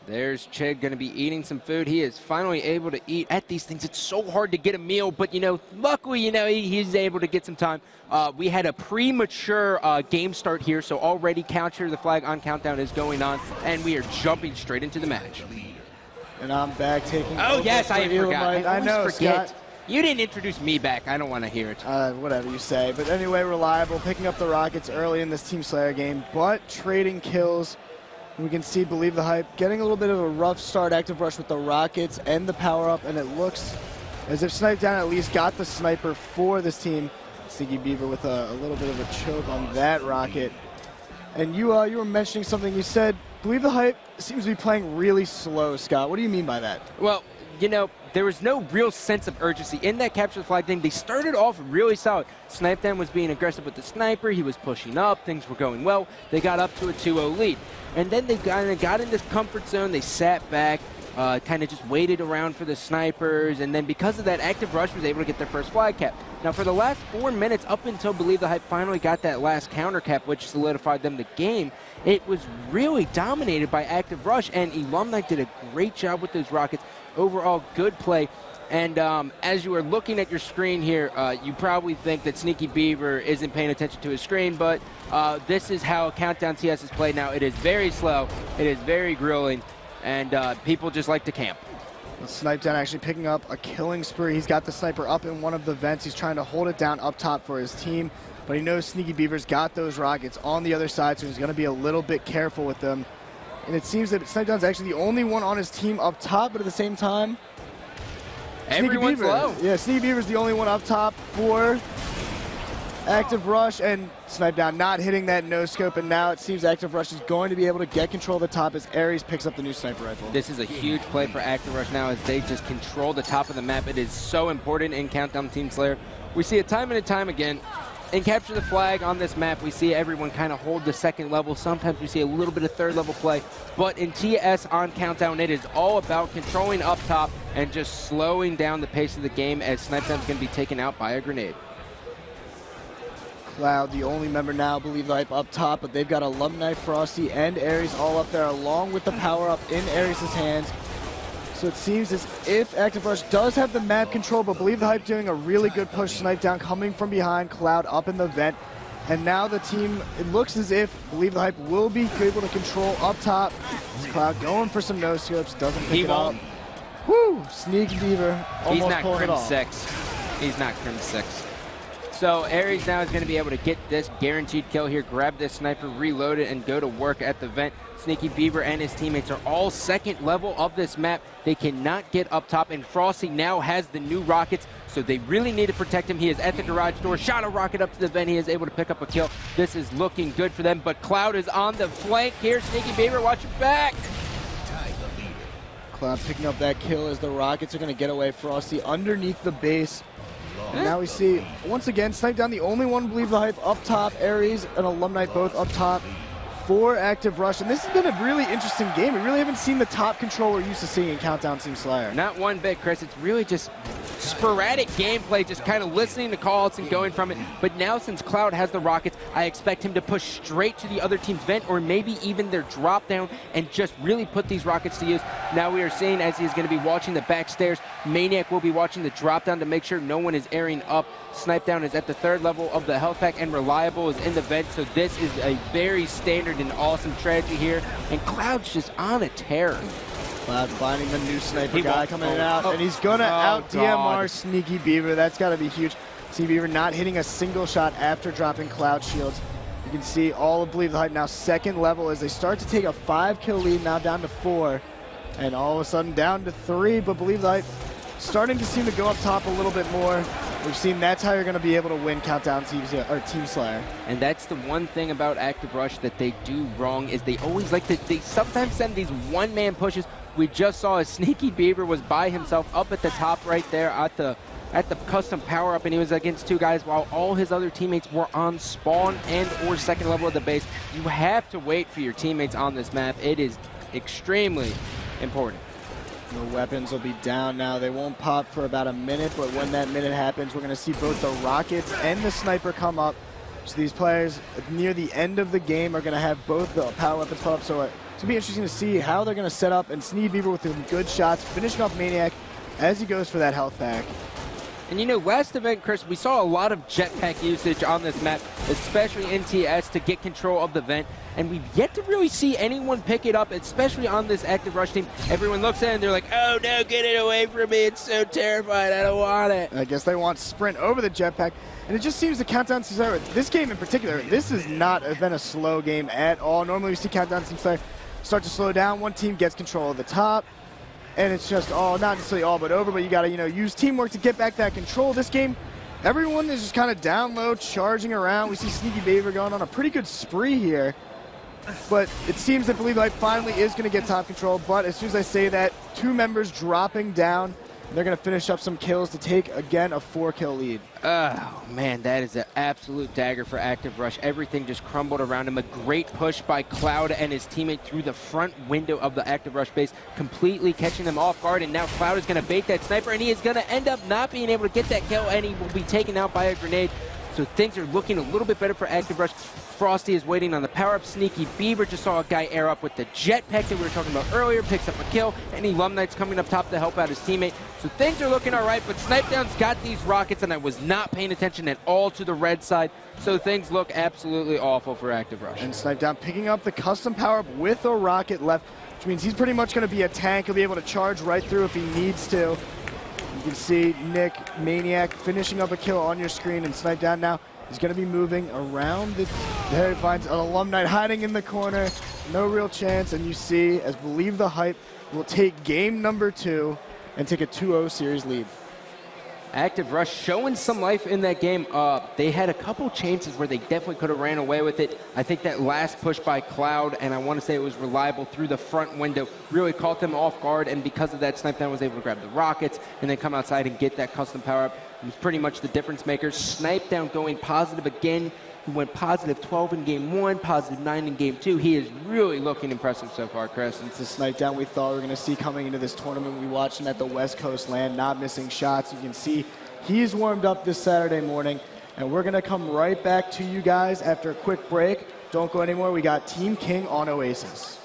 There's Chig going to be eating some food. He is finally able to eat at these things. It's so hard to get a meal, but, luckily, he's able to get some time. We had a premature game start here, so already Capture the Flag on Countdown is going on, and we are jumping straight into the match. And I'm back taking Oh, yes, I forgot. I know, forget. Scott. You didn't introduce me back. I don't want to hear it. Whatever you say. But anyway, Reliable picking up the Rockets early in this Team Slayer game, but trading kills. We can see Believe the Hype getting a little bit of a rough start, Active Rush with the Rockets and the power-up, and it looks as if Snip3down at least got the sniper for this team. Sneaky Beaver with a little bit of a choke on that Rocket. And you were mentioning something. You said Believe the Hype seems to be playing really slow, Scott. What do you mean by that? Well, there was no real sense of urgency in that Capture the Flag thing. They started off really solid. Snip3down was being aggressive with the sniper. He was pushing up. Things were going well. They got up to a 2-0 lead. And then they kind of got in this comfort zone. They sat back, kind of just waited around for the snipers. And then because of that, Active Rush was able to get their first flag cap. Now, for the last 4 minutes, up until Believe the Hype finally got that last counter cap, which solidified them the game, it was really dominated by Active Rush. And Alumni did a great job with those Rockets. Overall, good play. And as you are looking at your screen here, you probably think that Sneaky Beaver isn't paying attention to his screen, but this is how Countdown TS is played now. It is very slow, it is very grueling, and people just like to camp. Snip3down actually picking up a killing spree. He's got the sniper up in one of the vents. He's trying to hold it down up top for his team, but he knows Sneaky Beaver's got those Rockets on the other side, so he's going to be a little bit careful with them. And it seems that Snip3down's actually the only one on his team up top, but at the same time, everyone's low. Yeah, Sneaky Beaver's the only one up top for Active Rush, and Snip3down not hitting that no-scope, and now it seems Active Rush is going to be able to get control of the top as Ares picks up the new sniper rifle. This is a huge play for Active Rush now as they just control the top of the map. It is so important in Countdown Team Slayer. We see it time and time again. In Capture the Flag on this map, we see everyone kind of hold the second level. Sometimes we see a little bit of third level play. But in TS on Countdown, it is all about controlling up top and just slowing down the pace of the game as Snip3down's going to be taken out by a grenade. Cloud, the only member now, Believe the Hype up top, but they've got Alumni, Frosty, and Ares all up there along with the power-up in Ares' hands. So it seems as if Active Rush does have the map control, but Believe the Hype doing a really good push. Snip3down coming from behind, Cloud up in the vent. And now the team, it looks as if Believe the Hype will be able to control up top. Cloud going for some no-scopes, doesn't pick it up. Woo! Sneaky Beaver almost pulled it off. He's not Crim 6. So Ares now is going to be able to get this guaranteed kill here, grab this sniper, reload it, and go to work at the vent. Sneaky Beaver and his teammates are all second level of this map. They cannot get up top, and Frosty now has the new Rockets, so they really need to protect him. He is at the garage door, shot a rocket up to the vent. He is able to pick up a kill. This is looking good for them, but Cloud is on the flank here. Sneaky Beaver, watch your back. Cloud picking up that kill as the Rockets are going to get away. Frosty underneath the base. And now we see, once again, Snip3down, the only one Believe the Hype up top. Ares and Alumni both up top for Active Rush. And this has been a really interesting game. We really haven't seen the top control we're used to seeing in Countdown Team Slayer. Not one bit, Chris. It's really just sporadic gameplay, just kind of listening to calls and going from it. But now since Cloud has the Rockets, I expect him to push straight to the other team's vent or maybe even their drop down and just really put these Rockets to use. Now we are seeing as he's going to be watching the back stairs, Maniac will be watching the drop down to make sure no one is airing up. Snip3down is at the third level of the health pack and Reliable is in the vent. So this is a very standard and awesome strategy here. And Cloud's just on a tear. Cloud finding the new sniper guy coming out, and he's going to out DMR Sneaky Beaver. That's got to be huge. Sneaky Beaver not hitting a single shot after dropping Cloud shields. You can see all of Believe the Hype now second level as they start to take a 5-kill lead, now down to 4. And all of a sudden down to 3, but Believe the Hype starting to seem to go up top a little bit more. We've seen that's how you're going to be able to win Countdown Team Slayer. And that's the one thing about Active Rush that they do wrong is they always like to, they sometimes send these one-man pushes. We just saw a Sneaky Beaver was by himself up at the top right there at the custom power-up, and he was against 2 guys while all his other teammates were on spawn and or second level of the base. You have to wait for your teammates on this map. It is extremely important. The weapons will be down now. They won't pop for about a minute, but when that minute happens, we're going to see both the Rockets and the Sniper come up. So these players near the end of the game are going to have both the power weapons pop up. So It's going to be interesting to see how they're going to set up, and Sneaky Beaver with some good shots, finishing off Maniac as he goes for that health pack. And you know, last event, Chris, we saw a lot of jetpack usage on this map, especially in TS, to get control of the vent. And we've yet to really see anyone pick it up, especially on this active rush team. Everyone looks at it and they're like, oh no, get it away from me. It's so terrifying. I don't want it. I guess they want sprint over the jetpack. And it just seems the Countdown Team Slayer, this game in particular, this has not been a slow game at all. Normally we see Countdown Team Slayer start to slow down. One team gets control of the top. And it's just all, not necessarily all but over, but you got to, use teamwork to get back that control. This game, everyone is just kind of down low, charging around. We see Sneaky Beaver going on a pretty good spree here. But it seems that Believe Light finally is going to get top control. But as soon as I say that, 2 members dropping down. They're going to finish up some kills to take, again, a 4-kill lead. Oh, man, that is an absolute dagger for Active Rush. Everything just crumbled around him. A great push by Cloud and his teammate through the front window of the Active Rush base, completely catching them off guard. And now Cloud is going to bait that sniper, and he is going to end up not being able to get that kill, and he will be taken out by a grenade. So things are looking a little bit better for Active Rush. Frosty is waiting on the power-up. Sneaky Beaver just saw a guy air up with the jetpack that we were talking about earlier, picks up a kill, and Lum Knight's coming up top to help out his teammate. So things are looking all right, but Snipedown's got these rockets, and I was not paying attention at all to the red side, so things look absolutely awful for Active Rush. And Snipedown picking up the custom power-up with a rocket left, which means he's pretty much going to be a tank. He'll be able to charge right through if he needs to. You can see Nick, Maniac, finishing up a kill on your screen, and Snipedown now is going to be moving around. There he finds an Lum Knight hiding in the corner. No real chance, and you see, as Believe the Hype will take game number 2 and take a 2-0 series lead. Active Rush showing some life in that game. They had a couple chances where they definitely could have ran away with it. I think that last push by Cloud, and I want to say it was Reliable through the front window, really caught them off guard, and because of that, Snipedown was able to grab the rockets and then come outside and get that custom power-up. It was pretty much the difference maker. Snipedown going positive again. He went positive 12 in game 1, positive 9 in game 2. He is really looking impressive so far, Chris. It's the Snipedown we thought we were going to see coming into this tournament. We watched him at the West Coast land, not missing shots. You can see he's warmed up this Saturday morning, and we're going to come right back to you guys after a quick break. Don't go anywhere. We got Team King on Oasis.